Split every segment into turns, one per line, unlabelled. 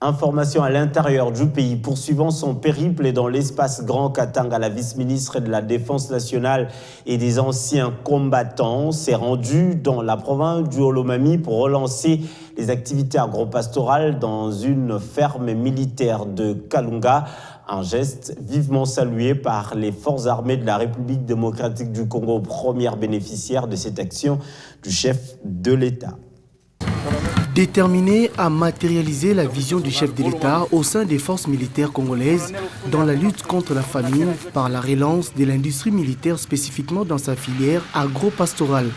Information à l'intérieur du pays. Poursuivant son périple dans l'espace Grand Katanga, la vice-ministre de la Défense nationale et des anciens combattants s'est rendue dans la province du Olomami pour relancer les activités agropastorales dans une ferme militaire de Kalunga. Un geste vivement salué par les forces armées de la République démocratique du Congo, première bénéficiaire de cette action du chef de l'État.
Déterminé à matérialiser la vision du chef de l'État au sein des forces militaires congolaises dans la lutte contre la famine par la relance de l'industrie militaire spécifiquement dans sa filière agro-pastorale,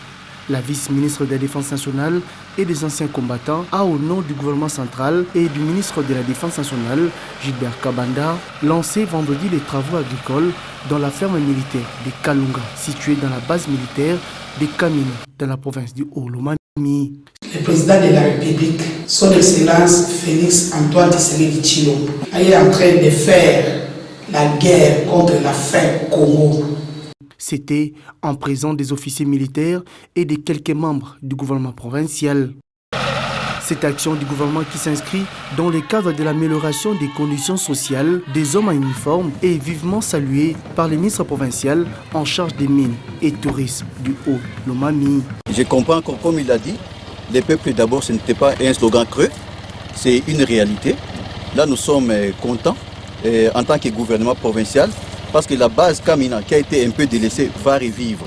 la vice-ministre de la Défense nationale et des anciens combattants a, au nom du gouvernement central et du ministre de la Défense nationale, Gilbert Kabanda, lancé vendredi les travaux agricoles dans la ferme militaire de Kalunga, située dans la base militaire de Kamina, dans la province du Haut-Lomami.
Le président de la République, son Excellence Félix Antoine Tshisekedi Tshilombo, est en train de faire la guerre contre la faim au Congo.
C'était en présence des officiers militaires et de quelques membres du gouvernement provincial. Cette action du gouvernement qui s'inscrit dans le cadre de l'amélioration des conditions sociales des hommes en uniforme est vivement saluée par le ministre provincial en charge des mines et tourisme du Haut-Lomami.
Je comprends que, comme il a dit, les peuples d'abord, ce n'était pas un slogan creux, c'est une réalité. Là, nous sommes contents en tant que gouvernement provincial parce que la base Kamina, qui a été un peu délaissée, va revivre.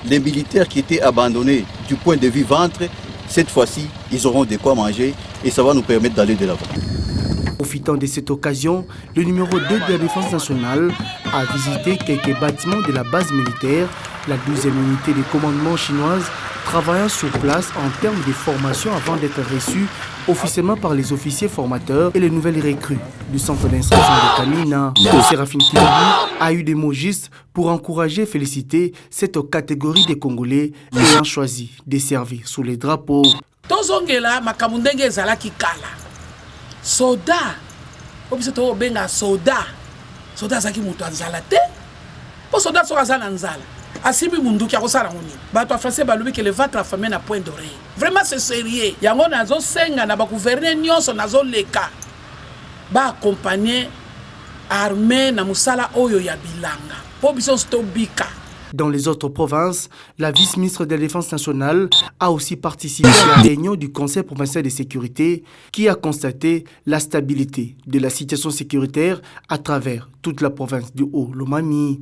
Les militaires qui étaient abandonnés du point de vue ventre, cette fois-ci, ils auront de quoi manger et ça va nous permettre d'aller de l'avant.
Profitant de cette occasion, le numéro 2 de la Défense nationale a visité quelques bâtiments de la base militaire, la 12e unité de commandement chinoise, travaillant sur place en termes de formation avant d'être reçue officiellement par les officiers formateurs et les nouvelles recrues du centre d'instruction de Kamina. Séraphine Kilobi a eu des mots justes pour encourager et féliciter cette catégorie des Congolais ayant choisi de servir sous les drapeaux.
Tozongela makamundenge ezalaki kala. Soda. Obiseto benga soda. Soda zaki mutu anzala te. Po soda so azala nzala. Asimi munduki akosala ngoni. Bato français balobi que le ventre a famé na point d'oreille. Vraiment c'est sérieux. Yango nazo senga na ba gouverner nyonso nazo leka. Ba accompagner armée na musala oyo ya bilanga. Po biso stobika.
Dans les autres provinces, la vice-ministre de la Défense nationale a aussi participé à la réunion du Conseil provincial de sécurité qui a constaté la stabilité de la situation sécuritaire à travers toute la province du Haut-Lomami.